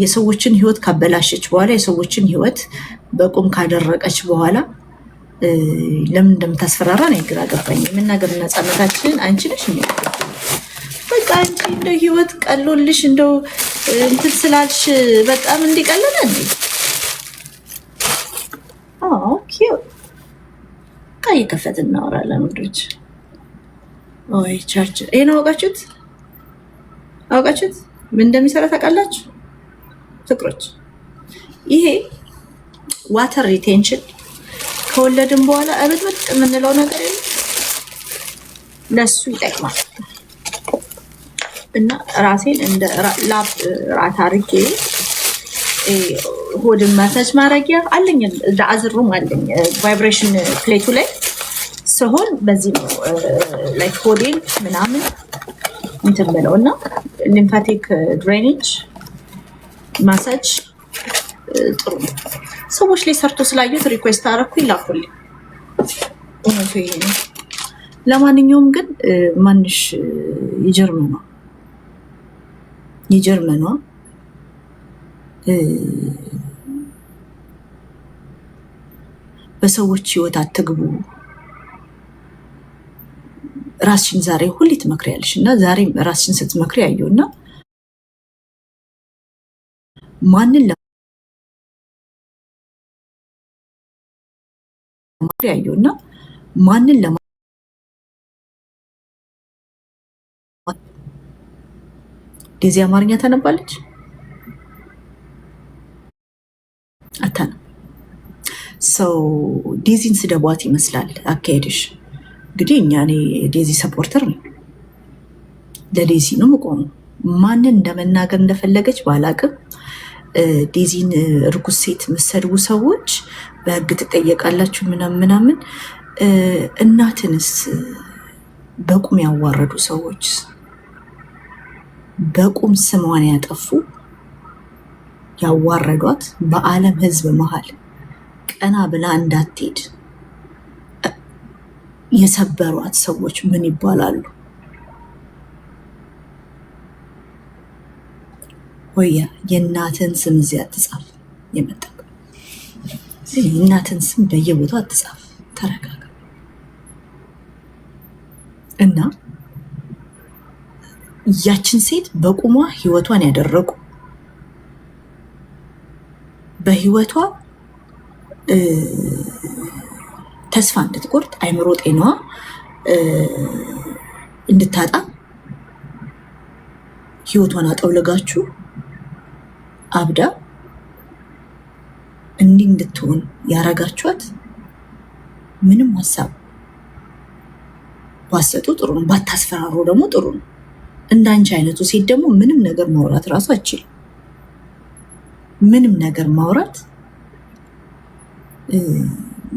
የሰዎችን ህይወት ካበላሸች በኋላ የሰዎችን ህይወት በቁም ካደረቀች በኋላ ለምን እንደምታስፈራራ ነው ግራ ገባኝ። የመናገር ነፃነታችን አንቺ ነሽ እንዴ? በቃ አንቺ እንደው ህይወት ቀሎልሽ እንደው እንትን ስላልሽ በጣም እንዲቀለለ እንዴ? ኦኬ ቀይ ከፈት እናወራለን ወንዶች። ኦይ ቻርጅ ይሄ ነው አውቃችሁት ምን እንደሚሰራ ታውቃላችሁ ፍቅሮች? ይሄ ዋተር ሪቴንሽን ከወለድን በኋላ እብጥብጥ የምንለው ነገር የለም ለሱ ይጠቅማል። እና ራሴን እንደ ራት አድርጌ ሆድን ማሳጅ ማድረጊያ አለኝ፣ ዳአዝሩም አለኝ ቫይብሬሽን ፕሌቱ ላይ ሲሆን በዚህ ነው ላይክ ሆዴን ምናምን እንትን ብለው እና ሊምፋቲክ ድሬኔጅ ማሳጅ ጥሩ ነው። ሰዎች ላይ ሰርቶ ስላየሁት ሪኩዌስት አደረኩ ይላኩልኝ። እውነቱ ይሄ ነው። ለማንኛውም ግን ማንሽ የጀርመኗ በሰዎች ህይወት አትግቡ፣ ራስሽን ዛሬ ሁሌ ትመክሪያለሽ እና ዛሬ ራስሽን ስትመክሪ ያየውና ማንን ዴዚ አማርኛ ታነባለች አታነ ሰው ዴዚን ስደቧት ይመስላል አካሄድሽ። እንግዲህ እኔ ዴዚ ሰፖርተር ነው፣ ለዴዚ ነው የምቆመው። ማንን እንደመናገር እንደፈለገች ባላቅም ዴዚን እርጉዝ ሴት የምትሰድቡ ሰዎች በህግ ትጠየቃላችሁ ምናምን። እናትንስ በቁም ያዋረዱ ሰዎች፣ በቁም ስሟን ያጠፉ ያዋረዷት፣ በዓለም ህዝብ መሃል ቀና ብላ እንዳትሄድ የሰበሯት ሰዎች ምን ይባላሉ? ወያ የእናትን ስም እዚህ አትጻፍ። የመጠቅ የእናትን ስም በየቦታው አትጻፍ። ተረጋጋ እና ያችን ሴት በቁሟ ህይወቷን ያደረጉ በህይወቷ ተስፋ እንድትቆርጥ አይምሮ ጤናዋ እንድታጣ ህይወቷን አጠውልጋችሁ አብዳ እንዲህ እንድትሆን ያረጋችኋት ምንም ሀሳብ ባሰጡ ጥሩ ነው፣ ባታስፈራሩ ደግሞ ጥሩ ነው። እንዳንቺ አይነቱ ሴት ደግሞ ምንም ነገር ማውራት ራሱ አችልም። ምንም ነገር ማውራት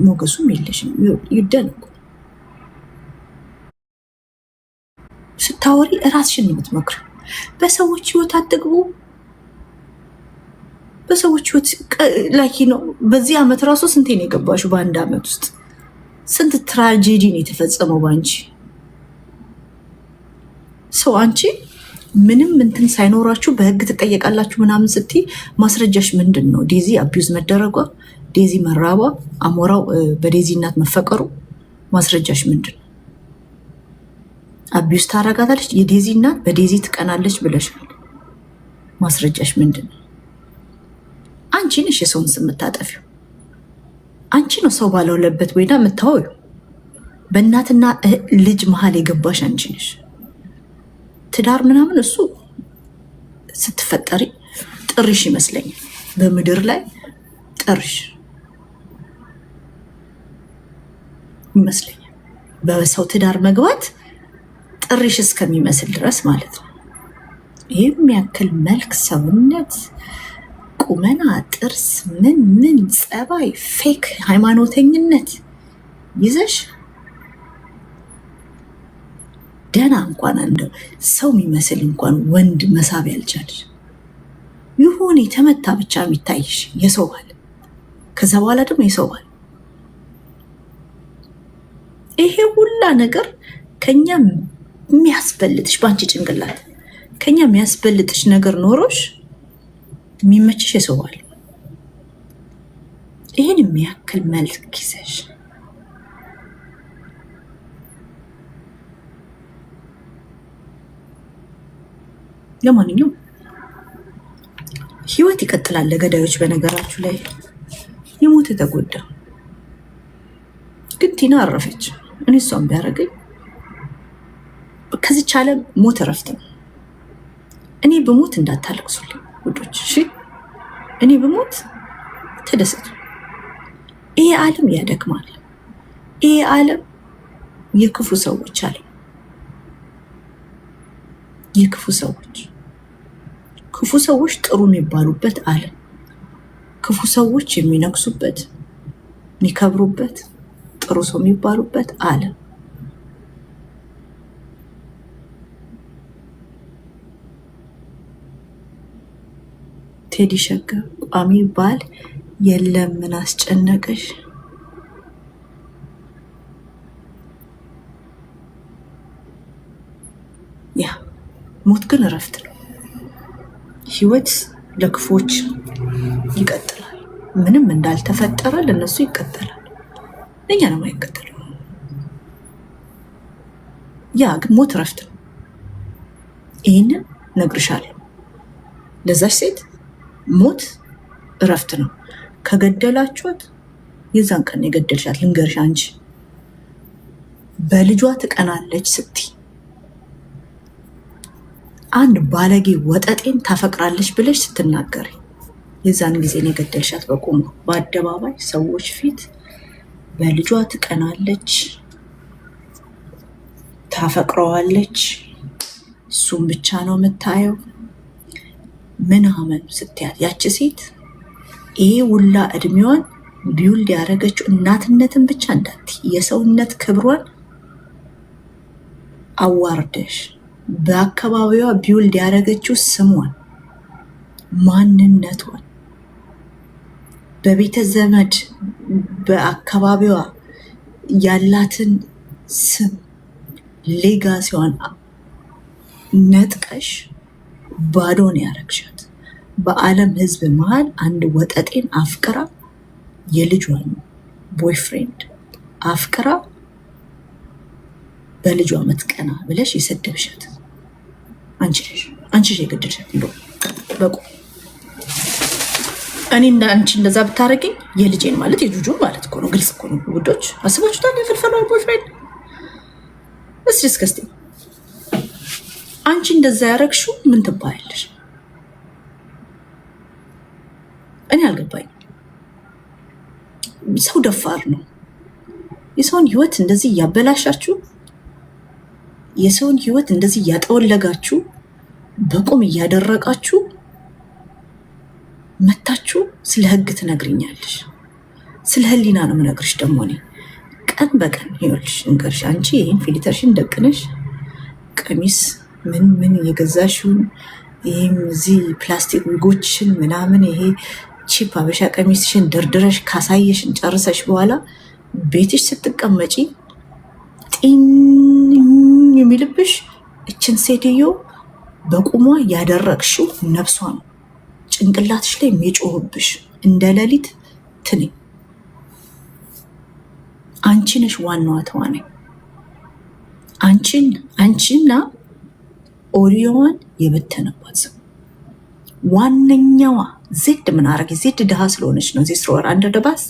ሞገሱም የለሽም። ይደነቁ ስታወሪ እራስሽን የምትመክሪ። በሰዎች ህይወት አትግቡ። በሰዎች ህይወት ላይ ነው። በዚህ አመት ራሱ ስንቴ ነው የገባሽው? በአንድ አመት ውስጥ ስንት ትራጀዲ ነው የተፈጸመው ባንቺ? ሰው አንቺ ምንም እንትን ሳይኖራችሁ በህግ ትጠየቃላችሁ ምናምን ስትይ ማስረጃሽ ምንድን ነው? ዴዚ አቢዩዝ መደረጓ፣ ዴዚ መራቧ፣ አሞራው በዴዚ እናት መፈቀሩ ማስረጃሽ ምንድን ነው? አቢዩዝ ታረጋታለች የዴዚ እናት በዴዚ ትቀናለች ብለሻል። ማስረጃሽ ምንድን ነው? አንቺ ነሽ የሰውን ስም የምታጠፊው። አንቺ ነው ሰው ባለውለበት ወይና የምታወዩ። በእናትና ልጅ መሀል የገባሽ አንቺ ነሽ። ትዳር ምናምን እሱ ስትፈጠሪ ጥሪሽ ይመስለኛል። በምድር ላይ ጥሪሽ ይመስለኛል። በሰው ትዳር መግባት ጥሪሽ እስከሚመስል ድረስ ማለት ነው። ይህ የሚያክል መልክ፣ ሰውነት፣ ቁመና፣ ጥርስ፣ ምን ጸባይ፣ ፌክ ሃይማኖተኝነት ይዘሽ ደና እንኳን እንደው ሰው የሚመስል እንኳን ወንድ መሳብ ያልቻለሽ ይሁን የተመታ ብቻ የሚታይሽ የሰው ባል፣ ከዛ በኋላ ደግሞ የሰው ባል። ይሄ ሁላ ነገር ከኛ የሚያስበልጥሽ በአንቺ ጭንቅላት ከኛ የሚያስበልጥሽ ነገር ኖሮሽ የሚመችሽ የሰው ባል ይሄን የሚያክል መልክ ይዘሽ ለማንኛውም ህይወት ይቀጥላል። ለገዳዮች በነገራችሁ ላይ የሞተ ተጎዳ። ግን ቲና አረፈች። እኔ እሷን ቢያደርገኝ ከዚች ዓለም ሞት እረፍት ነው። እኔ በሞት እንዳታለቅሱልኝ ውዶች፣ እሺ? እኔ በሞት ተደሰቱ። ይሄ ዓለም ያደክማል። ይሄ ዓለም የክፉ ሰዎች ዓለም፣ የክፉ ሰዎች ክፉ ሰዎች ጥሩ የሚባሉበት ዓለም፣ ክፉ ሰዎች የሚነግሱበት የሚከብሩበት፣ ጥሩ ሰው የሚባሉበት ዓለም። ቴዲ ሸገር ቋሚ ባል የለም ምን አስጨነቀሽ? ያ ሞት ግን እረፍት ነው። ህይወት ለክፎች ይቀጥላል። ምንም እንዳልተፈጠረ ለነሱ ይቀጥላል፣ ለኛ ነው የማይቀጥለው። ያ ግን ሞት እረፍት ነው። ይህንን ነግርሻለሁ። ለዛች ሴት ሞት እረፍት ነው። ከገደላችኋት የዛን ቀን የገደልሻት ልንገርሽ። አንቺ በልጇ ትቀናለች ስትይ አንድ ባለጌ ወጠጤን ታፈቅራለች ብለሽ ስትናገሪ የዛን ጊዜ ነው የገደልሻት በቁሙ በአደባባይ ሰዎች ፊት። በልጇ ትቀናለች፣ ታፈቅረዋለች፣ እሱም ብቻ ነው የምታየው ምናምን ስትያት ያቺ ሴት ይሄ ውላ እድሜዋን ቢውልድ ያደረገችው እናትነትን ብቻ እንዳትይ የሰውነት ክብሯን አዋርደሽ በአካባቢዋ ቢውልድ ያደረገችው ስሟን፣ ማንነቷን፣ በቤተ ዘመድ በአካባቢዋ ያላትን ስም ሌጋሲዋን ነጥቀሽ ባዶን ያረግሻት። በዓለም ህዝብ መሃል አንድ ወጠጤን አፍቅራ የልጇን ቦይፍሬንድ አፍቅራ በልጇ መትቀና ብለሽ የሰደብሻት አንቺ ነሽ የገደልሻት። እንደው በቁ እኔ እንደ አንቺ እንደዛ ብታረጊኝ የልጄን ማለት የጁጁን ማለት እኮ ነው። ግልጽ እኮ ነው ውዶች። አስባችሁታል? የፍልፈሏ ቦይፍሬንድ እስኪ አንቺ እንደዛ ያረግሽው ምን ትባያለሽ? እኔ አልገባኝ። ሰው ደፋር ነው። የሰውን ህይወት እንደዚህ እያበላሻችሁ፣ የሰውን ህይወት እንደዚህ እያጠወለጋችሁ፣ በቁም እያደረቃችሁ መታችሁ ስለ ህግ ትነግሪኛለሽ። ስለ ህሊና ነው የምነግርሽ። ደግሞ እኔ ቀን በቀን ይኸውልሽ እንገርሽ። አንቺ ይህን ፊልተርሽን ደቅነሽ ቀሚስ ምን የገዛሽውን ይሄም እዚህ ፕላስቲክ ዊጎችሽን ምናምን ይሄ ቺፕ አበሻ ቀሚስሽን ደርድረሽ ካሳየሽን ጨርሰሽ በኋላ ቤትሽ ስትቀመጪ ጢን የሚልብሽ እችን ሴትዮ በቁሟ ያደረግሽው ነፍሷ ነው። ጭንቅላትሽ ላይ የሚጮህብሽ እንደ ሌሊት ትንኝ። አንቺ ነሽ ዋናዋ ተዋናይ። አንቺና ኦሪዮዋን የበተነባት ሰው ዋነኛዋ ዜድ ምን አረገ? ዜድ ድሃ ስለሆነች ነው። እዚህ ስሮር አንደር ደባስ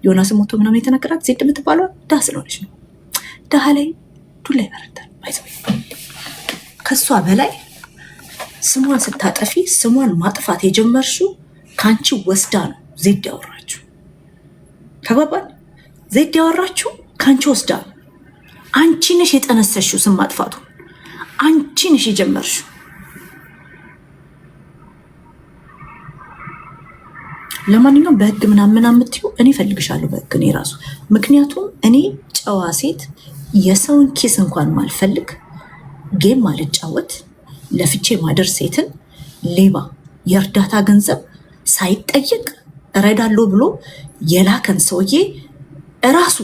ዮናስ ሞቶ ምናምን የተነገራት ዜድ የምትባለው ድሃ ስለሆነች ነው። ድሃ ላይ ዱላ ይበረታል። ባይዘው ከሷ በላይ ስሟን ስታጠፊ ስሟን ማጥፋት የጀመርሽው ካንቺ ወስዳ ነው። ዜድ ያወራችሁ ተባባል። ዜድ ያወራችሁ ካንቺ ወስዳ ነው። አንቺ ነሽ የጠነሰሽው ስም ማጥፋቱ። አንቺ ነሽ የጀመርሽው። ለማንኛውም በህግ ምናምን የምትይው እኔ እፈልግሻለሁ በህግ እኔ ራሱ። ምክንያቱም እኔ ጨዋ ሴት የሰውን ኪስ እንኳን ማልፈልግ ጌም ማልጫወት ለፍቼ ማደር ሴትን ሌባ የእርዳታ ገንዘብ ሳይጠየቅ እረዳለሁ ብሎ የላከን ሰውዬ እራሱ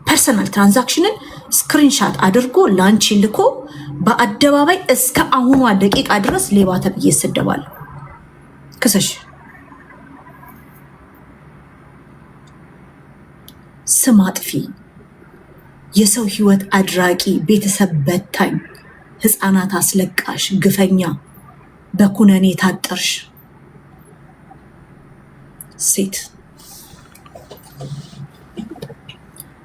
ፐርሰናል ትራንዛክሽንን ስክሪንሻት አድርጎ ላንቺ ልኮ በአደባባይ እስከ አሁኗ ደቂቃ ድረስ ሌባ ተብዬ እሰደባለሁ። ክሰሽ ስም አጥፊ፣ የሰው ህይወት አድራቂ፣ ቤተሰብ በታኝ፣ ህፃናት አስለቃሽ፣ ግፈኛ፣ በኩነኔ ታጠርሽ ሴት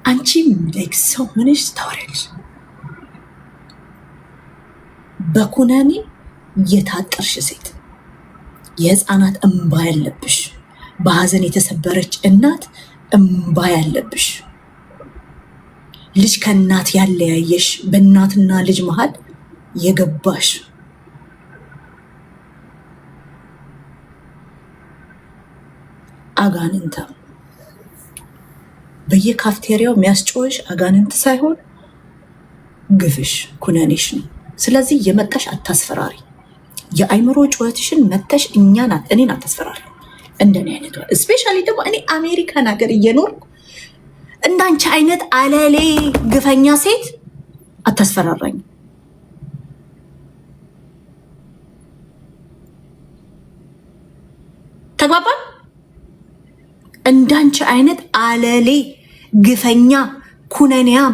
አንቺ ላይክ ሰው ምንሽ ታወሪያለሽ? በኩነኔ የታጠርሽ ሴት፣ የህፃናት እንባ ያለብሽ፣ በሀዘን የተሰበረች እናት እንባ ያለብሽ፣ ልጅ ከእናት ያለያየሽ፣ በእናትና ልጅ መሃል የገባሽ አጋንንታ፣ በየካፍቴሪያው የሚያስጮሽ አጋንንት ሳይሆን ግፍሽ ኩነኔሽ ነው። ስለዚህ የመጣሽ አታስፈራሪ። የአይምሮ ጩኸትሽን መተሽ እኔን አታስፈራሪ። እንደኔ አይነት እስፔሻሊ ደግሞ እኔ አሜሪካን ሀገር እየኖርኩ እንዳንቺ አይነት አለሌ ግፈኛ ሴት አታስፈራራኝ። ተግባባን? እንዳንቺ አይነት አለሌ ግፈኛ ኩነኔያም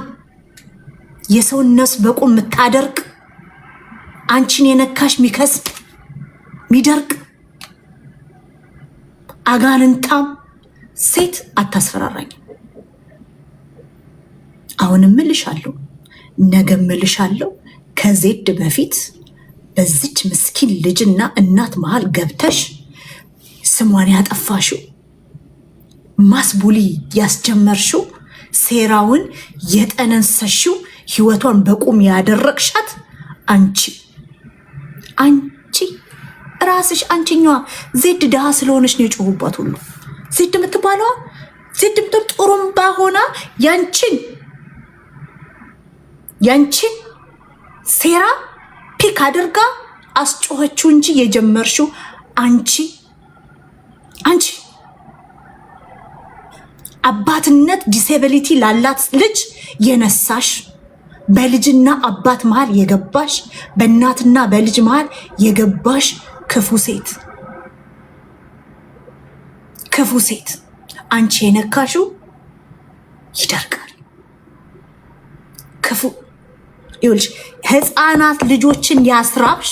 የሰውን ነፍስ በቁም የምታደርቅ አንቺን የነካሽ ሚከስብ ሚደርቅ አጋንንታም ሴት አታስፈራራኝ። አሁንም እልሻለሁ፣ ነገም እልሻለሁ፣ ከዜድ በፊት በዚች ምስኪን ልጅና እናት መሃል ገብተሽ ስሟን ያጠፋሽው፣ ማስቡሊ ያስጀመርሽው፣ ሴራውን የጠነሰሽው፣ ህይወቷን በቁም ያደረቅሻት አንቺ ራስሽ አንቺኛዋ ዜድ ድሃ ስለሆነች ነው የጮሁባት ሁሉ። ዜድ የምትባለዋ ዜድ ጥሩምባ ሆና ያንቺን ሴራ ፒክ አድርጋ አስጮኸችው እንጂ የጀመርሽው አንቺ አባትነት ዲሴቢሊቲ ላላት ልጅ የነሳሽ፣ በልጅና አባት መሃል የገባሽ፣ በእናትና በልጅ መሃል የገባሽ ክፉ ሴት አንቺ የነካሽው ይደርቃል። ክፉ ይኸውልሽ፣ ህፃናት ልጆችን ያስራብሽ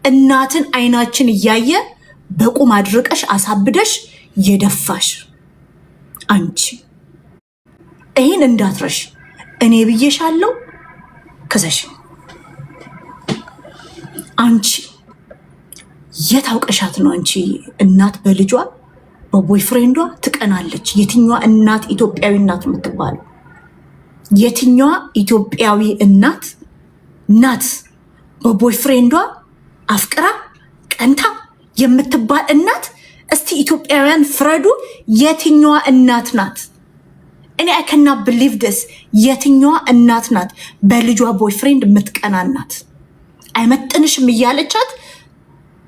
እናትን አይናችን እያየ በቁም አድርቀሽ አሳብደሽ የደፋሽ አንቺ። ይህን እንዳትረሽ እኔ ብዬሻለሁ። ከዘሽ አንቺ የታውቀሻት ነው? አንቺ እናት በልጇ በቦይፍሬንዷ ትቀናለች። የትኛዋ እናት ኢትዮጵያዊ እናት የምትባለው? የትኛዋ ኢትዮጵያዊ እናት ናት በቦይፍሬንዷ አፍቅራ ቀንታ የምትባል እናት? እስቲ ኢትዮጵያውያን ፍረዱ። የትኛዋ እናት ናት? እኔ አይ ካና ብሊቭ ደስ። የትኛዋ እናት ናት በልጇ ቦይፍሬንድ የምትቀና እናት? አይመጥንሽም እያለቻት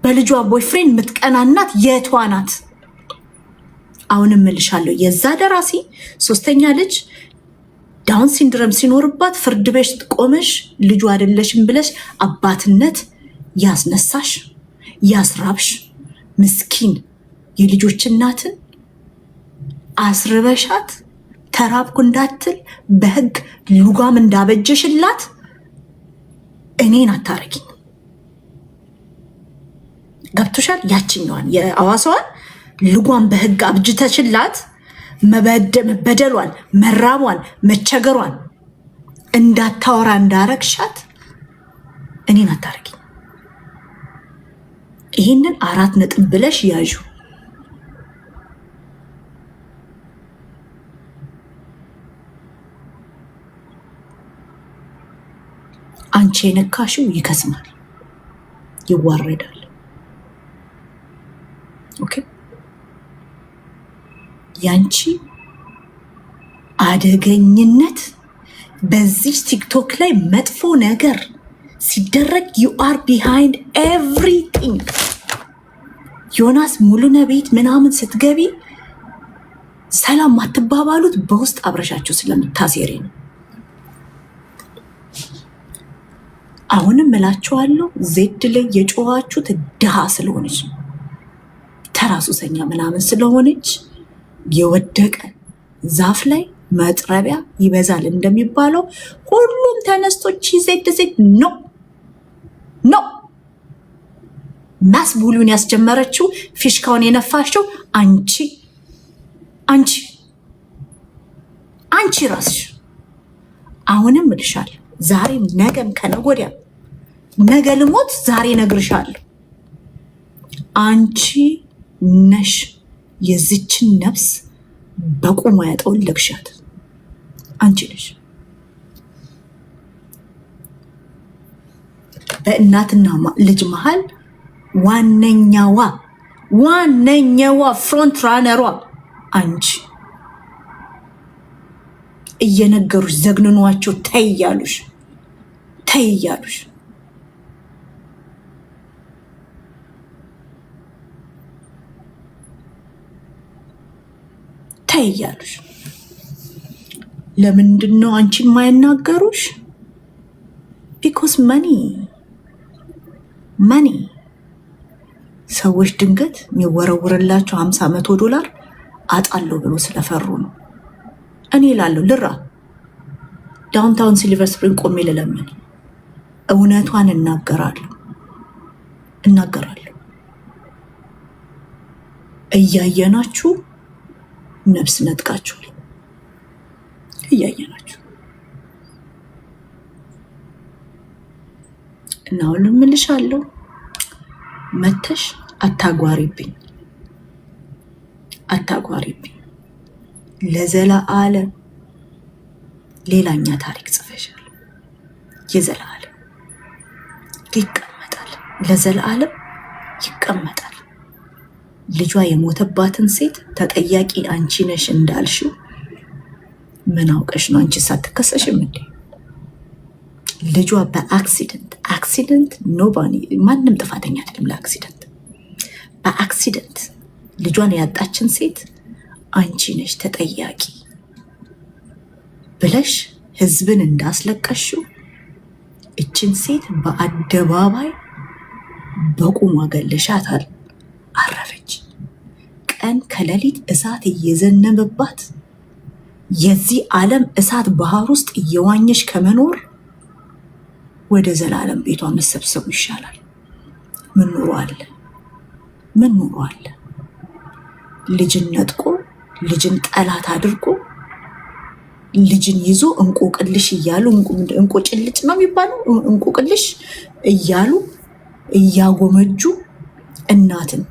በልጇ ቦይፍሬንድ የምትቀና እናት የቷ ናት? አሁንም እልሻለሁ፣ የዛ ደራሲ ሶስተኛ ልጅ ዳውን ሲንድረም ሲኖርባት ፍርድ ቤት ቆመሽ ልጁ አይደለሽም ብለሽ አባትነት ያስነሳሽ ያስራብሽ ምስኪን የልጆች እናትን አስርበሻት ተራብኩ እንዳትል በህግ ሉጋም እንዳበጀሽላት እኔን አታረጊኝ። ገብቶሻል? ያችኛዋን የአዋሳዋን ልጓም በህግ አብጅተሽላት መበደሏን፣ መራቧን፣ መቸገሯን እንዳታወራ እንዳረግሻት እኔን አታረጊኝ። ይህንን 4 ነጥብ ብለሽ ያዡ። አንቺ የነካሽው ይከስማል፣ ይዋረዳል። ኦኬ፣ ያንቺ አደገኝነት በዚህ ቲክቶክ ላይ መጥፎ ነገር ሲደረግ you are behind everything። ዮናስ ሙሉነ ቤት ምናምን ስትገቢ ሰላም ማትባባሉት በውስጥ አብረሻችሁ ስለምታሴሪ ነው። አሁንም እላችኋለሁ ዜድ ላይ የጮኻችሁት ድሃ ስለሆነች ነው። ተራ ሱሰኛ ምናምን ስለሆነች የወደቀ ዛፍ ላይ መጥረቢያ ይበዛል እንደሚባለው ሁሉም ተነስቶች ዜድ ነው ማስ ቡሉን ያስጀመረችው ፊሽካውን የነፋሽው አንቺ ራስሽ። አሁንም እልሻለሁ ዛሬም ነገም ከነጎዲያ ነገ ልሞት ዛሬ ነግርሻለሁ። አንቺ ነሽ የዚችን ነፍስ በቁሟ ያጠወለግሻት አንቺ ነሽ። በእናትና ልጅ መሃል ዋነኛዋ ፍሮንት ራነሯ አንቺ። እየነገሩሽ ዘግንኗቸው ተይያሉሽ ለምንድን ነው አንቺን ማይናገሩሽ? ቢኮዝ መኒ ሰዎች ድንገት የሚወረውርላቸው 50-100 ዶላር አጣለሁ ብሎ ስለፈሩ ነው። እኔ እላለሁ ልራ ዳውንታውን ሲልቨር ስፕሪንግ ቆሜ ልለምን እውነቷን እናገራለሁ። እያየናችሁ ነፍስ ነጥቃችሁ እያየናችሁ እና ሁሉም እልሻለሁ መተሽ አታጓሪብኝ ለዘላለም ሌላኛ ታሪክ ጽፈሻል። የዘላለም ይቀመጣል፣ ለዘላለም ይቀመጣል። ልጇ የሞተባትን ሴት ተጠያቂ አንቺ ነሽ እንዳልሽው ምን አውቀሽ ነው? አንቺ ሳትከሰሽም እንዴ? ልጇ በአክሲደንት ኖባኒ ማንም ጥፋተኛ አይደለም። ለአክሲደንት በአክሲደንት ልጇን ያጣችን ሴት አንቺ ነሽ ተጠያቂ ብለሽ ህዝብን እንዳስለቀሽው እችን ሴት በአደባባይ በቁሟ ገለሻታል። አረፈች። ቀን ከሌሊት እሳት እየዘነበባት የዚህ ዓለም እሳት ባህር ውስጥ እየዋኘሽ ከመኖር ወደ ዘላለም ቤቷ መሰብሰቡ ይሻላል። ምን ኑሮ አለ? ልጅን ነጥቆ ልጅን ጠላት አድርጎ ልጅን ይዞ እንቆቅልሽ እያሉ እንቆጭልጭ ነው የሚባለው፣ እንቆቅልሽ እያሉ እያጎመጁ እናትን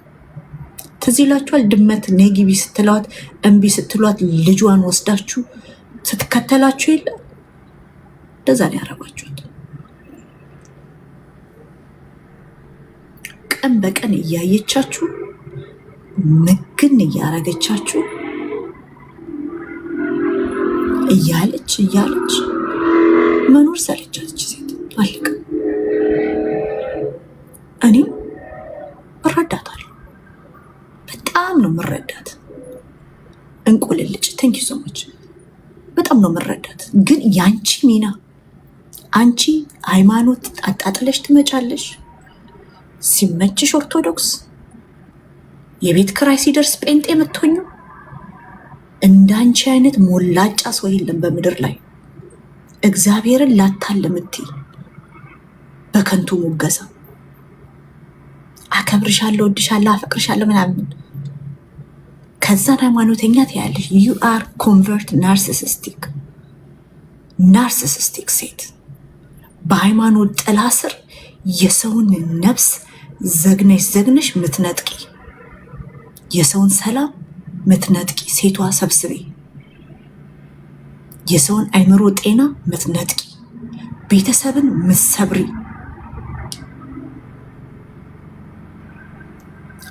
ትዝ ይላችኋል። ድመት ነግቢ ስትሏት እምቢ ስትሏት ልጇን ወስዳችሁ ስትከተላችሁ የለ እንደዛ ነው ያረጋችሁት። ቀን በቀን እያየቻችሁ ምግን እያረገቻችሁ እያለች መኖር ሰለቻች ሴት አለቀ። እኔም እረዳታለሁ፣ በጣም ነው የምረዳት። እንቁልልጭ ቴንኪ ሶ ማች በጣም ነው የምረዳት። ግን ያንቺ ሚና አንቺ ሃይማኖት አጣጥለሽ ትመጫለሽ። ሲመችሽ ኦርቶዶክስ፣ የቤት ክራይ ሲደርስ ጴንጤ የምትሆኙ እንዳንቺ አይነት ሞላጫ ሰው የለም በምድር ላይ። እግዚአብሔርን ላታል የምትይ በከንቱ ሙገሳ አከብርሻለሁ፣ ወድሻለሁ፣ አፈቅርሻለሁ ምናምን ከዛን ሃይማኖተኛ ትያለሽ። ዩ አር ኮንቨርት ናርሲሲስቲክ ሴት በሃይማኖት ጥላ ስር የሰውን ነፍስ ዘግነሽ ምትነጥቂ፣ የሰውን ሰላም ምትነጥቂ ሴቷ ሰብስቤ፣ የሰውን አይምሮ ጤና ምትነጥቂ፣ ቤተሰብን ምትሰብሪ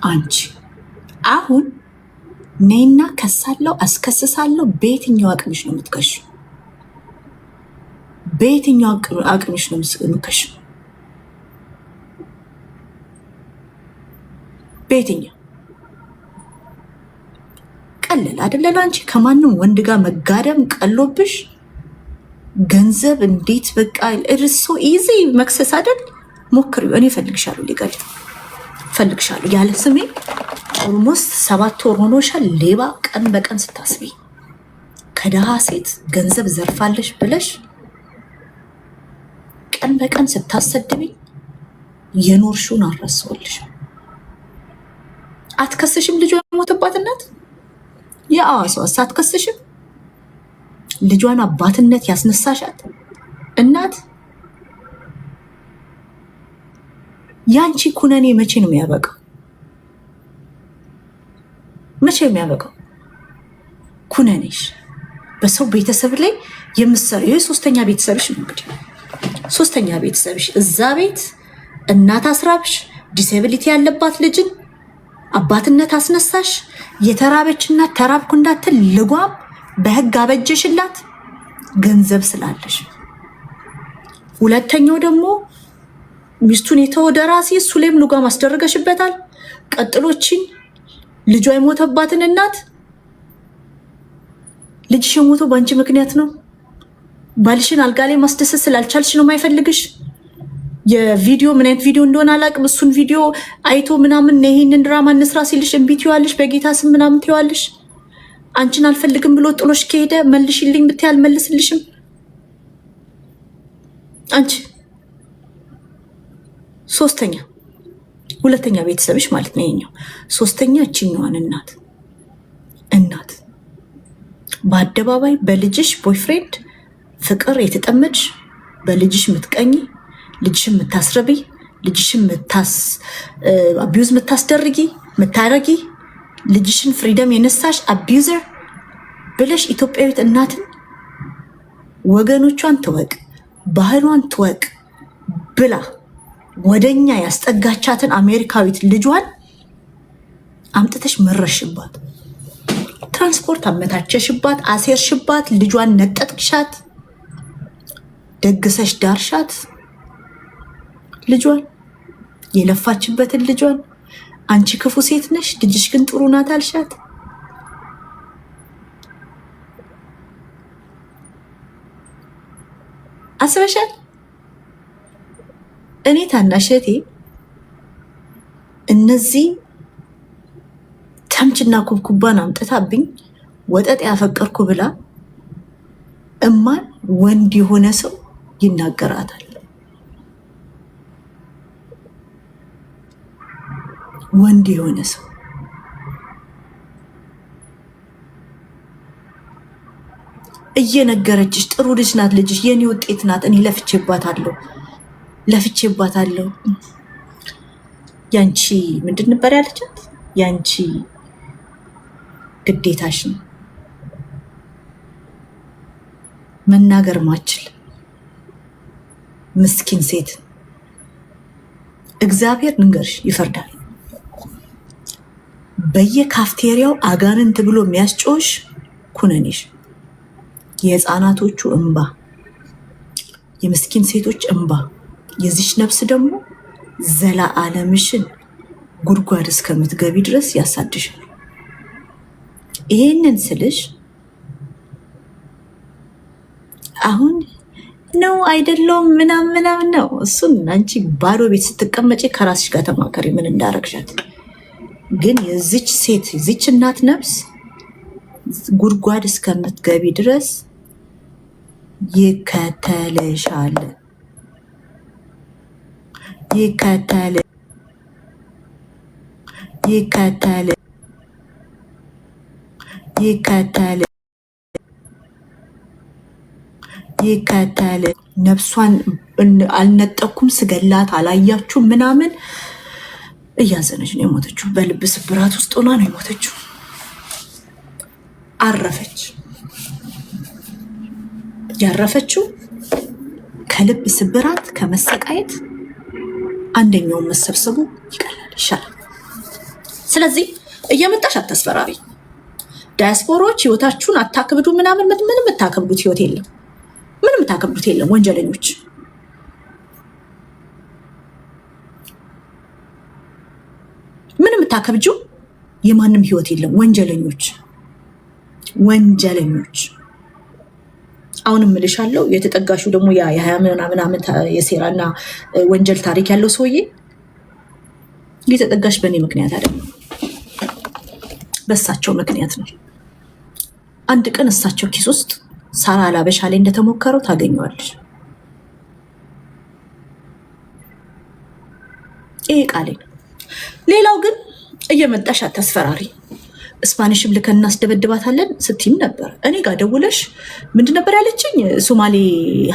አንቺ አሁን ነይና ከሳለው አስከስሳለሁ። በየትኛው አቅምሽ ነው የምትከሽ? በየትኛው አቅምሽ ነው የምትከሽ? በየትኛው? ቀለል አይደለ ላንቺ ከማንም ወንድ ጋር መጋደም ቀሎብሽ ገንዘብ እንዴት በቃ እርሶ ኢዚ መክሰስ አይደል? ሞክሪው። እኔ ፈልግሻለሁ፣ ሊቀል ፈልግሻለሁ ያለ ስሜ ኦልሞስት 7 ወር ሆኖሻል ሌባ ቀን በቀን ስታስቢ ከደሃ ሴት ገንዘብ ዘርፋለሽ ብለሽ ቀን በቀን ስታሰድቢ የኖርሽውን አረሰውልሽ። አትከስሽም? ልጇን ሞተባት እናት የአዋሳው አትከስሽም? ልጇን አባትነት ያስነሳሻት እናት ያንቺ ኩነኔ መቼ ነው የሚያበቃው? መቼ ነው የሚያበቃው ኩነኔሽ? በሰው ቤተሰብ ላይ የምትሰሪው ይሄ ሶስተኛ ቤተሰብሽ ነው። እንግዲህ ሶስተኛ ቤተሰብሽ እዛ ቤት እናት አስራብሽ፣ ዲሴቢሊቲ ያለባት ልጅን አባትነት አስነሳሽ። የተራበች እናት ተራብኩ እንዳትል ልጓም በህግ አበጀሽላት ገንዘብ ስላለሽ። ሁለተኛው ደግሞ ሚስቱን የተወ ደራሲ እሱ ላይም ልጓም አስደረገሽበታል። ቀጥሎችን ልጇ የሞተባትን እናት ልጅሽ የሞተው በአንቺ ምክንያት ነው። ባልሽን አልጋ ላይ ማስደሰት ስላልቻልሽ ነው የማይፈልግሽ። የቪዲዮ ምን አይነት ቪዲዮ እንደሆነ አላውቅም። እሱን ቪዲዮ አይቶ ምናምን ይሄንን ድራማ እንስራ ሲልሽ እምቢ ትይዋለሽ፣ በጌታ ስም ምናምን ትይዋለሽ። አንቺን አልፈልግም ብሎ ጥሎሽ ከሄደ መልሽልኝ ብትይ አልመልስልሽም። አንቺ ሁለተኛ ቤተሰብሽ ማለት ነው ይሄኛው። ሶስተኛ እችኛዋን እናት በአደባባይ በልጅሽ ቦይፍሬንድ ፍቅር የተጠመድሽ፣ በልጅሽ ምትቀኝ፣ ልጅሽን ምታስረቢ፣ ልጅሽን አቢዩዝ ምታስደርጊ ምታረጊ፣ ልጅሽን ፍሪደም የነሳሽ አቢዩዘር ብለሽ ኢትዮጵያዊት እናትን ወገኖቿን ትወቅ ባህሏን ትወቅ ብላ ወደኛ ያስጠጋቻትን አሜሪካዊት ልጇን አምጥተሽ መረሽባት፣ ትራንስፖርት አመታቸሽባት፣ አሴርሽባት፣ ልጇን ነጠቅሻት፣ ደግሰሽ ዳርሻት። ልጇን የለፋችበትን ልጇን አንቺ ክፉ ሴት ነሽ፣ ልጅሽ ግን ጥሩ ናት አልሻት። አስበሻል? እኔ ታናሸቴ እነዚህ ተምችና ኩብኩባን አምጥታብኝ ወጠጥ ያፈቀርኩ ብላ እማን ወንድ የሆነ ሰው ይናገራታል። ወንድ የሆነ ሰው እየነገረችሽ ጥሩ ልጅ ናት ልጅሽ፣ የኔ ውጤት ናት፣ እኔ ለፍቼባታለሁ። ያንቺ ምንድን ነበር ያለቻት? ያንቺ ግዴታሽ ነው መናገር ማችል ምስኪን ሴት እግዚአብሔር ንገርሽ ይፈርዳል። በየካፍቴሪያው አጋንንት ብሎ የሚያስጮሽ ኩነኔሽ፣ የህፃናቶቹ እንባ፣ የምስኪን ሴቶች እንባ፣ የዚች ነፍስ ደግሞ ዘላለምሽን ጉድጓድ እስከምትገቢ ድረስ ያሳድሻል። ይሄንን ስልሽ አሁን ነው አይደለም ምናምን ነው። እሱን አንቺ ባዶ ቤት ስትቀመጪ ከራስሽ ጋር ተማከሪ ምን እንዳረግሻት። ግን የዚች ሴት የዚች እናት ነፍስ ጉድጓድ እስከምትገቢ ድረስ ይከተልሻል። ይከተል ነፍሷን አልነጠኩም ስገላት አላያችሁም ምናምን እያዘነች ነው የሞተችው። በልብ ስብራት ውስጥ ሆና ነው የሞተችው። አረፈች። ያረፈችው ከልብ ስብራት ከመሰቃየት አንደኛውን መሰብሰቡ ይቀላል ይሻላል። ስለዚህ እየመጣሽ አታስፈራሪ። ዳያስፖሮች ህይወታችሁን አታክብዱ ምናምን። ምንም የምታከብዱት ህይወት የለም። ምንም የምታከብዱት የለም። ወንጀለኞች ምንም የምታከብጁ የማንም ህይወት የለም። ወንጀለኞች አሁንም እልሻለሁ። የተጠጋሹ ደግሞ የ20 ምናምን ዓመት የሴራና ወንጀል ታሪክ ያለው ሰውዬ የተጠጋሽ በእኔ ምክንያት አይደለም። በሳቸው ምክንያት ነው። አንድ ቀን እሳቸው ኪስ ውስጥ ሳራ ላበሻ ላይ እንደተሞከረው ታገኘዋለሽ። ይሄ ቃሌ ነው። ሌላው ግን እየመጣሽ አታስፈራሪ። ስፓኒሽም ልከን እናስደበድባታለን ስትይም ነበር። እኔ ጋር ደውለሽ ምንድን ነበር ያለችኝ? ሶማሌ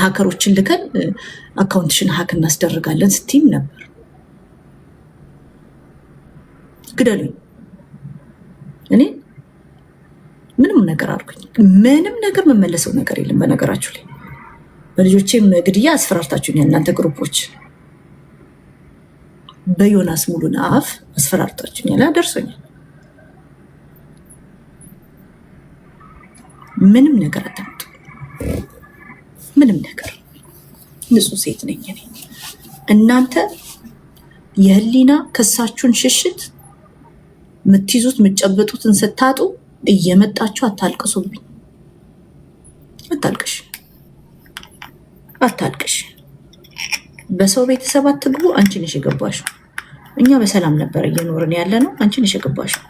ሀከሮችን ልከን አካውንትሽን ሀክ እናስደርጋለን ስትይም ነበር። ግደሉኝ። እኔ ምንም ነገር አልኩኝ። ምንም ነገር መመለሰው ነገር የለም። በነገራችሁ ላይ በልጆቼም ግድያ አስፈራርታችሁኛል እናንተ ግሩፖች። በዮናስ ሙሉን አፍ አስፈራርታችሁኛል። ደርሶኛል። ምንም ነገር አታምጡ። ምንም ነገር ንጹህ ሴት ነኝ እኔ። እናንተ የህሊና ከሳችሁን ሽሽት ምትይዙት ምጨበጡትን ስታጡ እየመጣችሁ አታልቅሱብኝ። አታልቅሽ። በሰው ቤተሰብ አትግቡ። አንቺ ነሽ የገባሽው። እኛ በሰላም ነበር እየኖርን ያለ ነው። አንቺ ነሽ የገባሽው።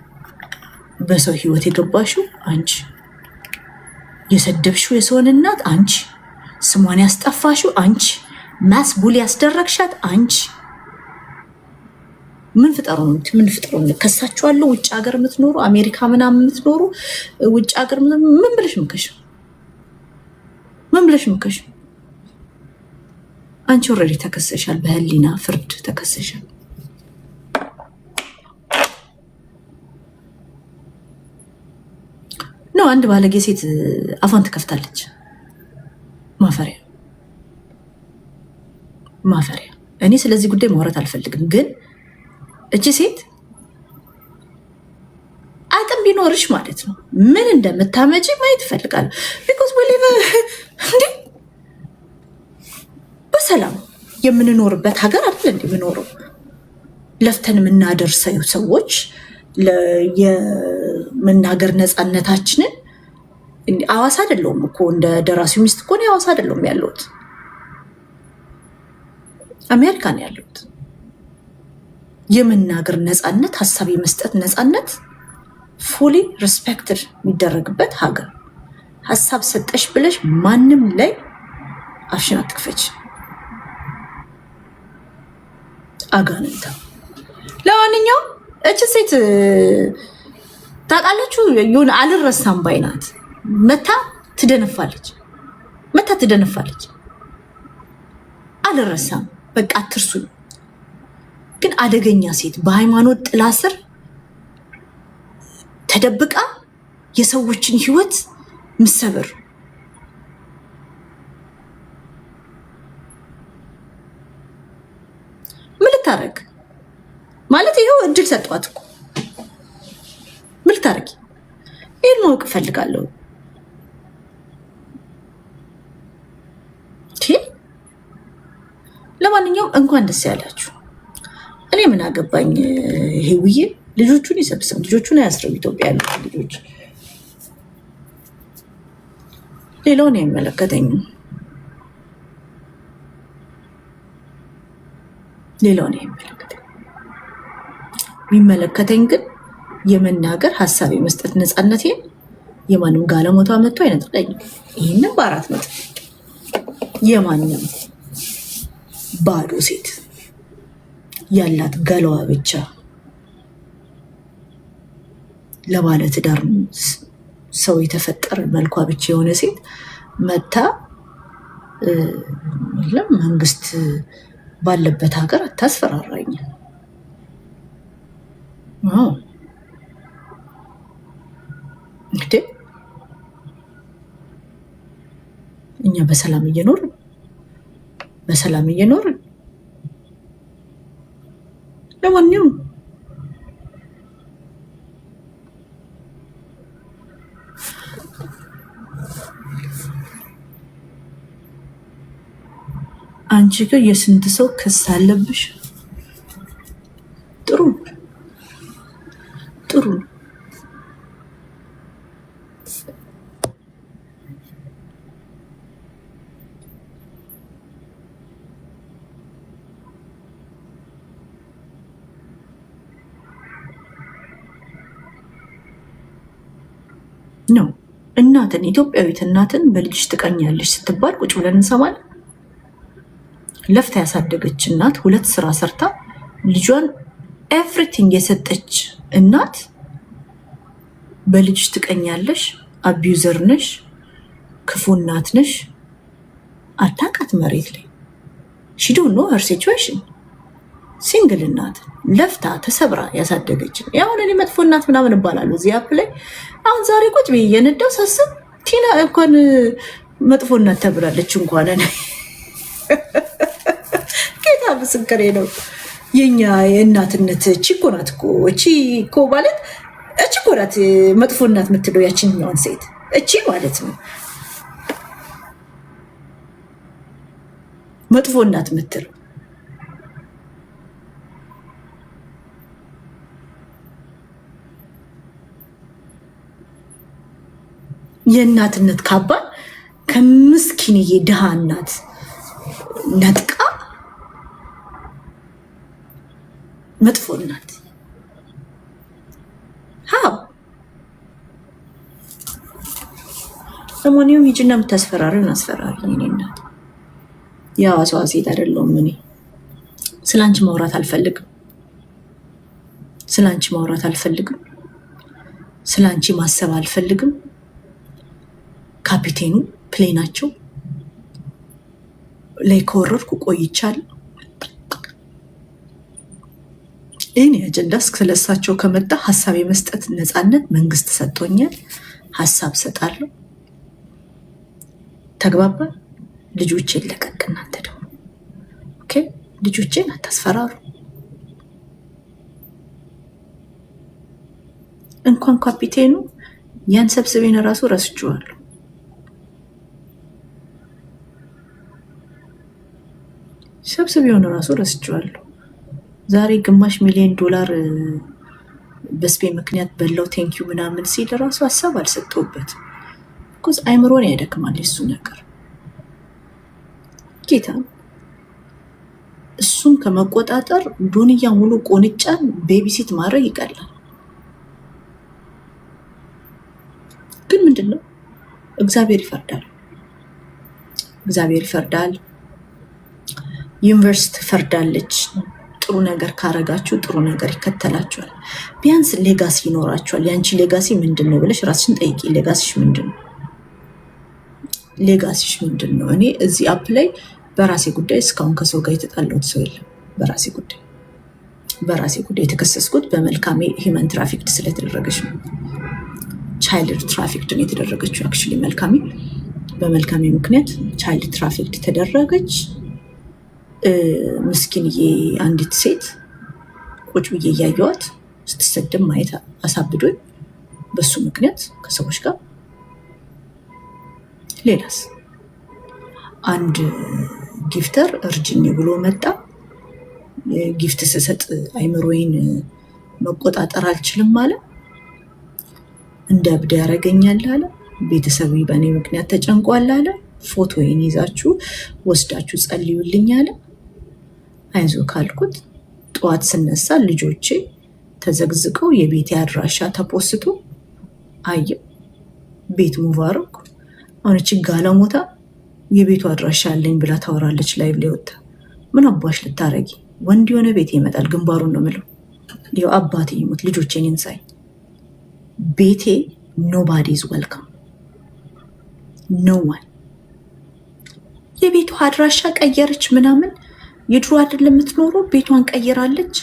በሰው ህይወት የገባሽው አንቺ። የሰደብሽው የሰውን እናት አንቺ። ስሟን ያስጠፋሽው አንቺ። ማስ ቡል ያስደረግሻት አንቺ። ምን ፍጠሩ ነው ከሳችኋለሁ። ውጭ ሀገር የምትኖሩ አሜሪካ ምናምን የምትኖሩ ውጭ ሀገር ምን ብለሽ ምከሽ? አንቺ ኦልሬዲ ተከሰሻል። በህሊና ፍርድ ተከሰሻል። ነው አንድ ባለጌ ሴት አፏን ትከፍታለች። ማፈሪያ። እኔ ስለዚህ ጉዳይ ማውራት አልፈልግም፣ ግን እቺ ሴት አቅም ቢኖርሽ ማለት ነው ምን እንደምታመጪ ማየት እፈልጋለሁ። ቢኮዝ በሰላም የምንኖርበት ሀገር አይደል እንዴ የምኖረው? ለፍተን የምናደርሰው ሰዎች የመናገር ነፃነታችንን አዋሳ አይደለሁም እኮ እንደ ደራሲው ሚስት እኮ አዋሳ አይደለሁም ያለሁት፣ አሜሪካ ነው ያለሁት። የመናገር ነፃነት፣ ሀሳብ የመስጠት ነፃነት ፉሊ ሪስፔክትድ የሚደረግበት ሀገር። ሀሳብ ሰጠሽ ብለሽ ማንም ላይ አፍሽን አትክፈች። አጋንንታ። ለማንኛውም እች ሴት ታውቃላችሁ የሆነ አልረሳም ባይናት መታ ትደነፋለች። አልረሳም በቃ አትርሱኝ። ግን አደገኛ ሴት በሃይማኖት ጥላ ስር ተደብቃ የሰዎችን ህይወት ምሰብር ምን ልታረግ ማለት ይሄው እድል ሰጧት እኮ ምን ልታረጊ? ይሄን ማወቅ እፈልጋለሁ። ለማንኛውም እንኳን ደስ ያላችሁ። እኔ ምን አገባኝ? ይሄ ውዬ ልጆቹን ይሰብስብ፣ ልጆቹን አያስረው። ኢትዮጵያ ያሉ ልጆች ሌላውን አይመለከተኝም። የሚመለከተኝ ግን የመናገር ሀሳብ የመስጠት ነፃነቴን የማንም ጋለሞታ መጥቶ አይነጥለኝም። ይህንን በአራት ነጥብ የማንም ባዶ ሴት ያላት ገለዋ ብቻ ለባለ ትዳር ሰው የተፈጠረ መልኳ ብቻ የሆነ ሴት መታ መንግስት ባለበት ሀገር አታስፈራራኝ። እንግዲህ እኛ በሰላም እየኖርን ለማንኛውም አንቺ ጋር የስንት ሰው ክስ አለብሽ? ጥሩ ነው። እናትን ኢትዮጵያዊት እናትን በልጅሽ ትቀኛለሽ ስትባል ቁጭ ብለን እንሰማለን። ለፍታ ያሳደገች እናት 2 ስራ ሰርታ ልጇን ኤቭሪቲንግ የሰጠች እናት በልጅሽ ትቀኛለሽ፣ አቢዩዘር ነሽ፣ ክፉ እናት ነሽ። አታውቃት መሬት ላይ ሺ ዶንት ኖ ሄር ሲቹዌሽን። ሲንግል እናት ለፍታ ተሰብራ ያሳደገች ያሁን እኔ መጥፎ እናት ምናምን እባላለሁ እዚህ አፕ ላይ። አሁን ዛሬ ቁጭ ብዬ የነዳው ሳስብ ቲና እንኳን መጥፎ እናት ተብላለች። እንኳን እኔ ጌታ ምስክሬ ነው። የኛ የእናትነት እቺ እኮ ናት እኮ እቺ እኮ ማለት እቺ እኮ ናት መጥፎ እናት የምትለው ያችኛዋን ሴት እቺ ማለት ነው መጥፎ እናት የምትለው። የእናትነት ካባ ከምስኪንዬ ድሃ እናት ነጥቃ መጥፎ እናት ሃው ለማንኛውም ሂጂና የምታስፈራሪውን አስፈራሪ። እኔ እናት የሐዋሳዋ ሴት አይደለሁም። እኔ ስላንቺ ማውራት አልፈልግም። ስላንቺ ማውራት አልፈልግም። ስላንቺ ማሰብ አልፈልግም። ካፒቴኑ ፕሌናቸው ላይ ከወረድኩ ቆይቻለሁ። እኔ አጀንዳ ስለሳቸው ከመጣ ሀሳብ የመስጠት ነፃነት መንግስት ሰጥቶኛል። ሀሳብ ሰጣለሁ። ተግባባን። ልጆቼን ለቀቅ። እናንተ ደግሞ ኦኬ፣ ልጆቼን አታስፈራሩ። እንኳን ካፒቴኑ ያን ሰብስቤን ራሱ ረስቼዋለሁ። ሰብስቤውን ራሱ ረስቼዋለሁ። ዛሬ ግማሽ ሚሊዮን ዶላር በስፔን ምክንያት በለው ቴንኪዩ ምናምን ሲል ራሱ ሀሳብ አልሰጠውበትም። ቢኮዝ አይምሮን ያደክማል የሱ ነገር። ጌታ እሱን ከመቆጣጠር ዱንያ ሙሉ ቆንጫን ቤቢሲት ማድረግ ይቀላል። ግን ምንድነው እግዚአብሔር ይፈርዳል። እግዚአብሔር ይፈርዳል። ዩኒቨርሲቲ ፈርዳለች። ጥሩ ነገር ካረጋችሁ ጥሩ ነገር ይከተላችኋል። ቢያንስ ሌጋሲ ይኖራችኋል። ያንቺ ሌጋሲ ምንድን ነው ብለሽ ራስሽን ጠይቂ። ሌጋሲሽ ምንድን ነው? ሌጋሲሽ ምንድን ነው? እኔ እዚህ አፕ ላይ በራሴ ጉዳይ እስካሁን ከሰው ጋር የተጣላሁት ሰው የለም። በራሴ ጉዳይ የተከሰስኩት በመልካሜ ሂመን ትራፊክድ ስለተደረገች ነው። ቻይልድ ትራፊክድ ነው የተደረገችው። አክቹዋሊ መልካሜ በመልካሜ ምክንያት ቻይልድ ትራፊክድ ተደረገች። ምስኪንዬ አንዲት ሴት ቁጭ ብዬ እያየዋት ስትሰደብ ማየት አሳብዶኝ በሱ ምክንያት ከሰዎች ጋር። ሌላስ አንድ ጊፍተር እርጅኝ ብሎ መጣ። ጊፍት ስሰጥ አይምሮዬን መቆጣጠር አልችልም አለ። እንደ እብድ ያደርገኛል አለ። ቤተሰብ በእኔ ምክንያት ተጨንቋል አለ። ፎቶዬን ይዛችሁ ወስዳችሁ ጸልዩልኝ አለ። አይዞ ካልኩት ጠዋት ስነሳ ልጆቼ ተዘግዝቀው የቤቴ አድራሻ ተፖስቶ አየሁ። ቤት ሙባረክ አሁን እቺ ጋለሞታ የቤቱ አድራሻ አለኝ ብላ ታወራለች። ላይቭ ላይ ወጣ። ምን አባሽ ልታረጊ? ወንድ የሆነ ቤት ይመጣል። ግንባሩን ነው የምለው። ይኸው አባቴ ይሞት ልጆቼን ይንሳይ። ቤቴ ኖባዲ ኢዝ ዌልካም ኖ ዋን። የቤቱ አድራሻ ቀየረች ምናምን። የድሮ አይደለም የምትኖረው፣ ቤቷን ቀይራለች።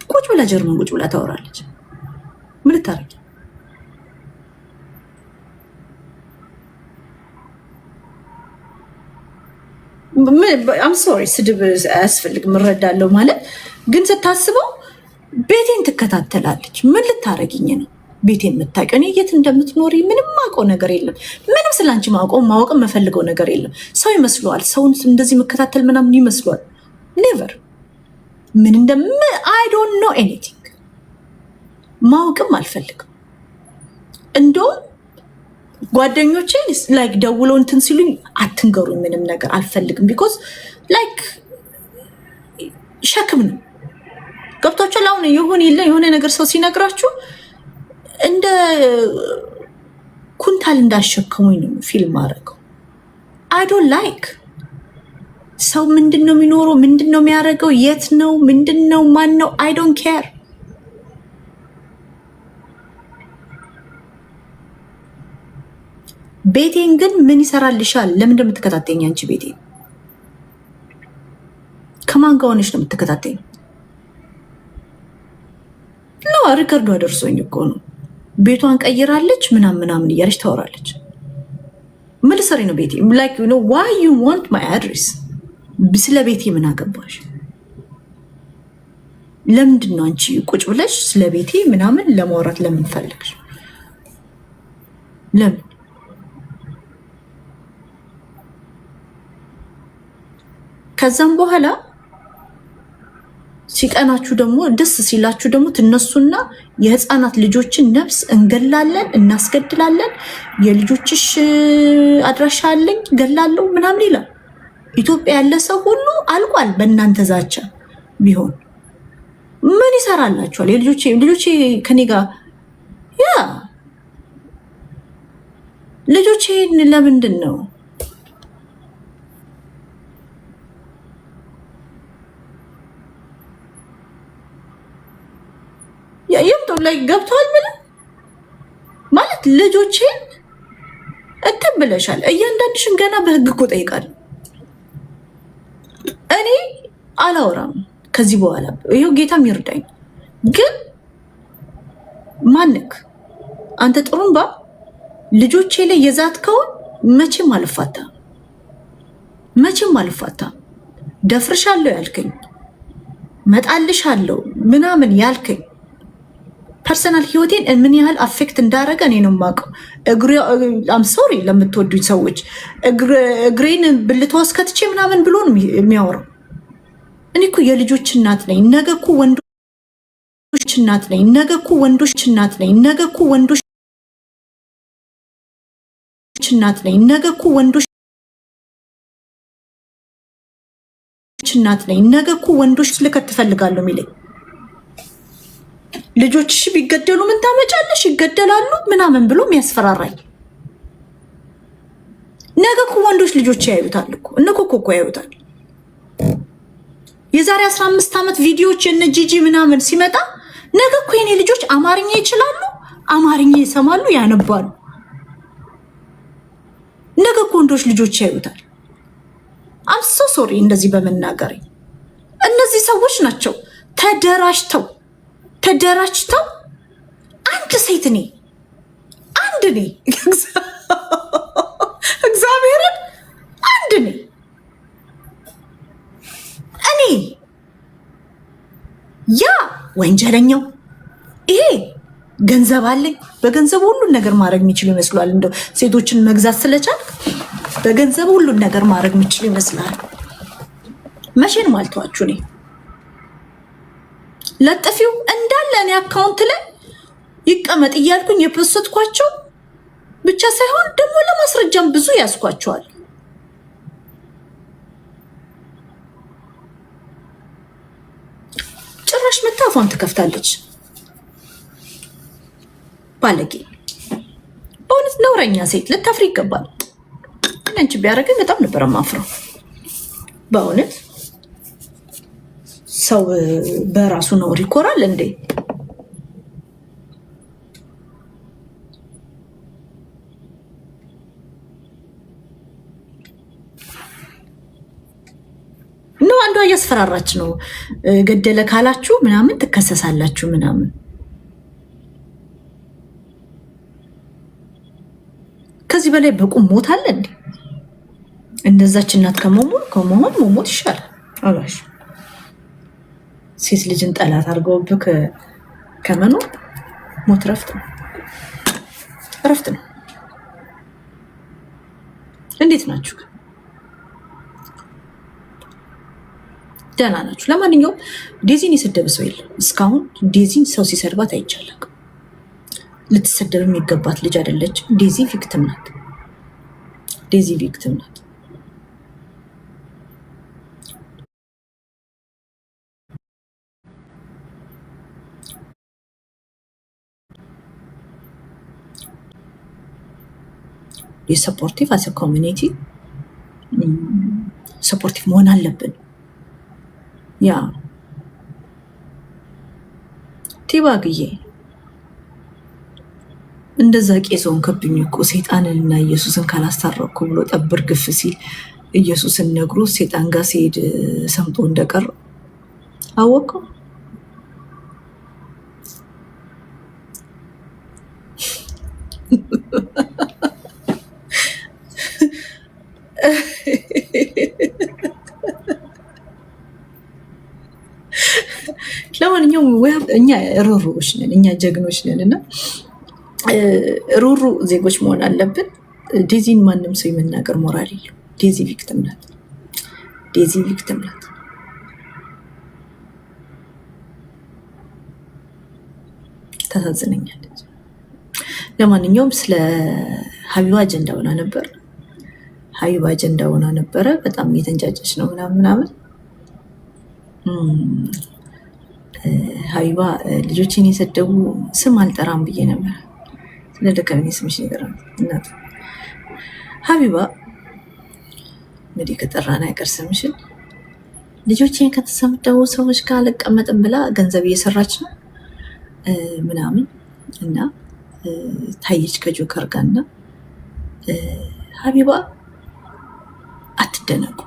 ቁጭ ብላ ጀርመን ቁጭ ብላ ታወራለች። ምን ልታረጊ? አም ሶሪ ስድብ አያስፈልግም እረዳለሁ ማለት ግን ስታስበው ቤቴን ትከታተላለች። ምን ልታረጊኝ ነው ቤቴ የምታውቂው? እኔ የት እንደምትኖሪ ምንም ማውቀው ነገር የለም። ምንም ስላንቺ ማወቅም መፈልገው ነገር የለም። ሰው ይመስለዋል፣ ሰውን እንደዚህ መከታተል ምናምን ይመስለዋል። ኔቨር ምን አይ ዶንት ኖ ኤኒቲንግ። ማወቅም አልፈልግም። እንደውም ጓደኞቼ ላይክ ደውለው እንትን ሲሉኝ አትንገሩኝ፣ ምንም ነገር አልፈልግም። ቢኮዝ ላይክ ሸክም ነው። ገብቷችኋል? አሁን የሆነ ነገር ሰው ሲነግራችሁ እንደ ኩንታል እንዳሸከሙኝ ነው ፊልም አደረገው። አይ ዶንት ላይክ ሰው ምንድነው የሚኖረው ምንድነው የሚያደርገው የት ነው ምንድነው ማን ነው አይ ዶንት ኬር። ቤቴን ግን ምን ይሰራልሻል? ለምን እንደምትከታተኝ አንቺ ቤቴን ከማን ጋር ሆነሽ ነው የምትከታተኝ? ነው ሪከርዱ አደርሶኝ እኮ ነው። ቤቷን ቀይራለች ምናምን እያለች ታወራለች። ምን ልትሰሪ ነው ቤቴ? ላይክ ዩ ኖ ዋይ ዩ ዋንት ማይ አድሬስ? ስለ ቤቴ ምን አገባሽ? ለምንድን ነው አንቺ ቁጭ ብለሽ ስለ ቤቴ ምናምን ለማውራት ለምን ፈለግሽ? ለምን? ከዛም በኋላ ሲቀናችሁ ደግሞ ደስ ሲላችሁ ደግሞ ትነሱና የህፃናት ልጆችን ነፍስ እንገላለን እናስገድላለን፣ የልጆችሽ አድራሻ አለኝ ገላለሁ ምናምን ይላል። ኢትዮጵያ ያለ ሰው ሁሉ አልቋል በእናንተ ዛቻ። ቢሆን ምን ይሰራላችኋል? ልጆቼ ከኔ ጋር ያ ልጆቼን ለምንድን ነው የምጠው ላይ ገብቷል? ምን ማለት ልጆቼን እተብለሻል። እያንዳንድሽን ገና በህግ እኮ ጠይቃለሁ። እኔ አላወራም ከዚህ በኋላ ይሄው ጌታም ይርዳኝ። ግን ማንክ አንተ ጥሩምባ ልጆቼ ላይ የዛትከውን መቼም አልፋታም፣ መቼም አልፋታም። ደፍርሻለሁ ያልከኝ መጣልሻለሁ ምናምን ያልከኝ ፐርሰናል ህይወቴን ምን ያህል አፌክት እንዳደረገ እኔ ነው የማውቀው። አም ሶሪ ለምትወዱኝ ሰዎች እግሬን ብልተወስ ከትቼ ምናምን ብሎ ነው የሚያወራው። እኔ እኮ የልጆች እናት ነኝ። ነገ እኮ ወንዶች እናት ነኝ። ነገ እኮ ወንዶች እናት ነኝ። ነገ እኮ ወንዶች እናት ነኝ። ነገ እኮ ወንዶች እናት ነኝ። ነገ እኮ ወንዶች ልከት ትፈልጋለሁ የሚለኝ ልጆችሽ ቢገደሉ ምን ታመጫለሽ? ይገደላሉ ምናምን ብሎ የሚያስፈራራኝ ነገ እኮ ወንዶች ልጆች ያዩታል እኮ እነ ኮኮ እኮ ያዩታል። የዛሬ 15 ዓመት ቪዲዮዎች የነ ጂጂ ምናምን ሲመጣ ነገ እኮ የኔ ልጆች አማርኛ ይችላሉ፣ አማርኛ ይሰማሉ፣ ያነባሉ። ነገ እኮ ወንዶች ልጆች ያዩታል። አም ሶ ሶሪ እንደዚህ በመናገሬ። እነዚህ ሰዎች ናቸው ተደራጅተው አንድ ሴት እኔ እግዚአብሔርን አንድ እኔ ያ ወንጀለኛው ይሄ ገንዘብ አለኝ፣ በገንዘብ ሁሉን ነገር ማድረግ የሚችሉ ይመስላል። እንደው ሴቶችን መግዛት ስለቻልክ በገንዘብ ሁሉን ነገር ማድረግ የሚችሉ ይመስላል። መቼን ማልተዋችሁ እኔ ለጥፊው እንዳለ እኔ አካውንት ላይ ይቀመጥ እያልኩኝ የፖስትኳቸው ብቻ ሳይሆን ደግሞ ለማስረጃም ብዙ ያስኳቸዋል። ጭራሽ መታፏን ትከፍታለች። ባለጌ በእውነት ነውረኛ ሴት ልታፍሪ ይገባል። አንቺ ቢያደርገኝ በጣም ነበር ማፍረው በእውነት። ሰው በራሱ ነው ይኮራል እንዴ? ነው አንዷ እያስፈራራች ነው። ገደለ ካላችሁ ምናምን ትከሰሳላችሁ ምናምን። ከዚህ በላይ በቁም ሞት አለ እንዴ? እንደዛች እናት ከመሆን መሞት ይሻላል። አላሽ ሴት ልጅን ጠላት አድርገውብህ ከመኖር ሞት ረፍት ነው፣ ረፍት ነው። እንዴት ናችሁ? ደህና ናችሁ? ለማንኛውም ዴዚን የሰደበ ሰው የለም እስካሁን። ዴዚን ሰው ሲሰድባት አይቻልም። ልትሰደብ የሚገባት ልጅ አይደለችም። ዴዚ ቪክቲም ናት። ዴዚ ቪክቲም ናት። የሰፖርቲቭ አስ ኮሚኒቲ ሰፖርቲቭ መሆን አለብን። ያ ቲባግዬ እንደዛ ቄሶን ከብኝ እኮ ሰይጣንንና ኢየሱስን ካላስታረቅኩ ብሎ ጠብር ግፍ ሲል ኢየሱስን ነግሮ ሰይጣን ጋር ሲሄድ ሰምቶ እንደቀር አወቀው። ለማንኛውም እኛ ሩሩዎች ነን፣ እኛ ጀግኖች ነን እና ሩሩ ዜጎች መሆን አለብን። ዴዚን ማንም ሰው የመናገር ሞራል የለው። ዴዚ ቪክቲም ናት። ዴዚ ቪክቲም ናት። ታሳዝነኛለች። ለማንኛውም ስለ ሀቢባ አጀንዳ ሆና ነበር። ሀቢባ አጀንዳ ሆና ነበረ። በጣም እየተንጫጨች ነው ምናምን። ሀቢባ ልጆችን የሰደቡ ስም አልጠራም ብዬ ነበር። ስለደከመኝ ስምሽ ነገር እናት ሀቢባ እንግዲህ ከጠራን አይቀር ስምሽን ልጆችን ከተሰደቡ ሰዎች ጋር አልቀመጥም ብላ ገንዘብ እየሰራች ነው ምናምን እና ታየች ከጆከር ጋር እና ሀቢባ አትደነቁ።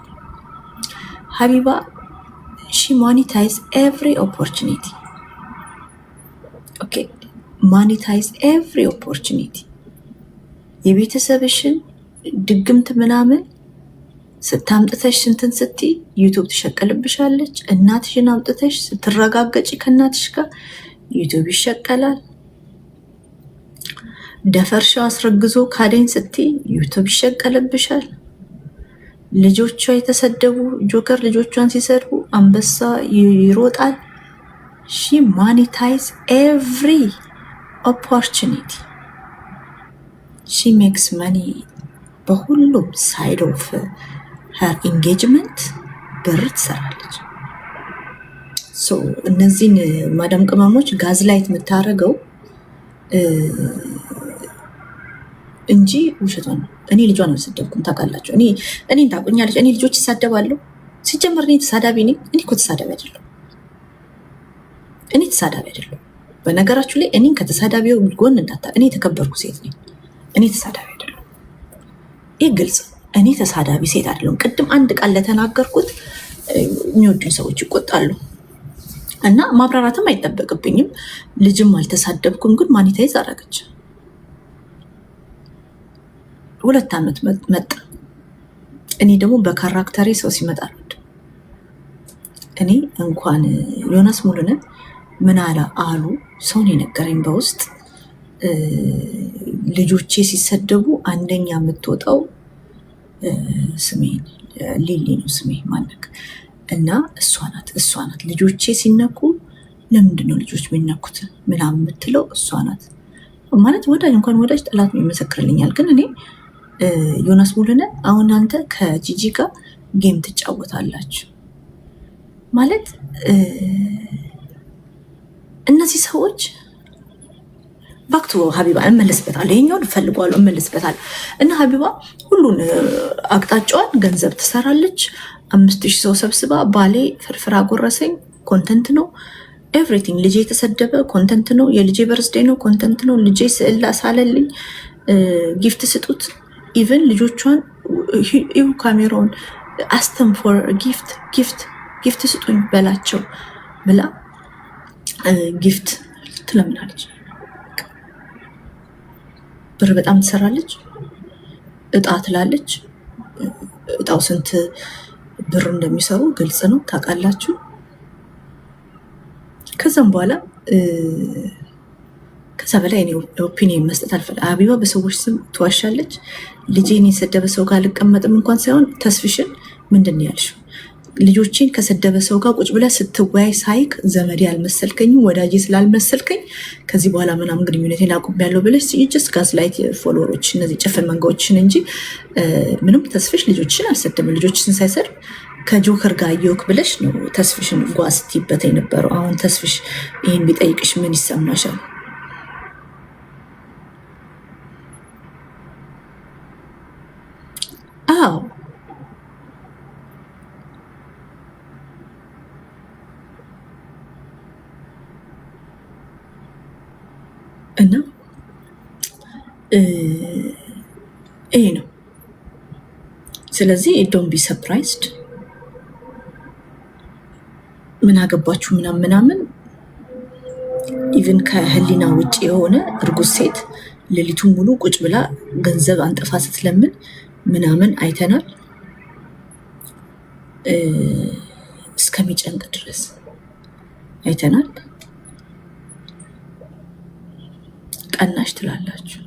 ሀቢባ she monetize every opportunity. Okay, monetize every opportunity. የቤተሰብሽን ድግምት ምናምን ስታምጥተሽ ስንትን ስትይ ዩቲዩብ ትሸቀልብሻለች። እናትሽን አምጥተሽ ስትረጋገጪ ከእናትሽ ጋር ዩቲዩብ ይሸቀላል። ደፈርሻው አስረግዞ ካደኝ ስትይ ዩቲዩብ ይሸቀልብሻል። ልጆቿ የተሰደቡ ጆከር ልጆቿን ሲሰድቡ አንበሳ ይሮጣል። ሺ ማኒታይዝ ኤቭሪ ኦፖርቹኒቲ ሺ ሜክስ መኒ በሁሉም ሳይድ ኦፍ ሄር ኢንጌጅመንት ብር ትሰራለች። እነዚህን ማዳም ቅመሞች ጋዝ ላይት የምታደርገው እንጂ ውሸቷን ነው። እኔ ልጇን አልሰደብኩም ታውቃላችሁ። እኔን ታውቁኛለች። እኔ ልጆች ይሳደባሉ። ሲጀመር እኔ ተሳዳቢ ነኝ? እኔ እኮ ተሳዳቢ አይደለሁ። እኔ ተሳዳቢ አይደለሁ። በነገራችሁ ላይ እኔን ከተሳዳቢው ጎን እኔ የተከበርኩ ሴት ነኝ። እኔ ተሳዳቢ አይደለሁ። ይህ ግልጽ። እኔ ተሳዳቢ ሴት አይደለሁም። ቅድም አንድ ቃል ለተናገርኩት የሚወዱኝ ሰዎች ይቆጣሉ እና ማብራራትም አይጠበቅብኝም። ልጅም አልተሳደብኩም፣ ግን ማኒታይዝ አደረገች። 2 ዓመት መጣ። እኔ ደግሞ በካራክተሬ ሰው ሲመጣ እኔ እንኳን ዮናስ ሙሉነህ ምን አሉ ሰውን የነገረኝ በውስጥ ልጆቼ ሲሰደቡ አንደኛ የምትወጣው ስሜን ሊሊ ነው ስሜ ማነክ እና እሷ ናት። ልጆቼ ሲነኩ ለምንድን ነው ልጆች የሚነኩት ምናምን የምትለው እሷ ናት ማለት። ወዳጅ እንኳን ወዳጅ ጠላት ነው ይመሰክርልኛል። ግን እኔ ዮናስ ሙሉነህ አሁን አንተ ከጂጂ ጋር ጌም ትጫወታላችሁ ማለት እነዚህ ሰዎች ባክቶ ሀቢባ እመለስበታለሁ፣ ይሄኛውን እፈልገዋለሁ እመለስበታለሁ። እና ሀቢባ ሁሉን አቅጣጫዋን ገንዘብ ትሰራለች። 5000 ሰው ሰብስባ ባሌ ፍርፍር አጎረሰኝ ኮንተንት ነው። ኤቭሪቲንግ ልጄ የተሰደበ ኮንተንት ነው። የልጄ በርዝዴ ነው ኮንተንት ነው። ልጄ ስዕል ሳለልኝ ጊፍት ስጡት። ኢቨን ልጆቿን ይሁ ካሜራውን አስተም ፎር ጊፍት ስጡኝ በላቸው ብላ ጊፍት ትለምናለች። ብር በጣም ትሰራለች። እጣ ትላለች። እጣው ስንት ብር እንደሚሰሩ ግልጽ ነው፣ ታውቃላችሁ። ከዛም በኋላ ከዛ በላይ እኔ ኦፒኒየን መስጠት አልፈልግም። ሀቢባ በሰዎች ስም ትዋሻለች። ልጄን የሰደበ ሰው ጋር አልቀመጥም እንኳን ሳይሆን ተስፍሽን ምንድን ነው ያልሽው? ልጆቼን ከሰደበ ሰው ጋር ቁጭ ብለህ ስትወያይ ሳይክ ዘመዴ አልመሰልከኝም፣ ወዳጄ ስላልመሰልከኝ ከዚህ በኋላ ምናምን ግንኙነቴን አቁሜያለሁ ብለሽ ጀስት ጋዝላይት ፎሎወሮች፣ እነዚህ ጭፍን መንጋዎችን እንጂ ምንም ተስፍሽ ልጆችን አልሰደብም። ልጆችን ሳይሰድብ ከጆከር ጋር እየወክ ብለሽ ነው ተስፍሽን ጓ ስትይበት የነበረው። አሁን ተስፍሽ ይህን ቢጠይቅሽ ምን ይሰማሻል? እና ይሄ ነው። ስለዚህ ዶንት ቢ ሰርፕራይዝድ። ምን አገባችሁ ምናምን ኢቭን ከህሊና ውጭ የሆነ እርጉዝ ሴት ሌሊቱን ሙሉ ቁጭ ብላ ገንዘብ አንጥፋ ስትለምን ምናምን አይተናል። እስከሚጨንቅ ድረስ አይተናል። ቀናሽ ትላላችሁ።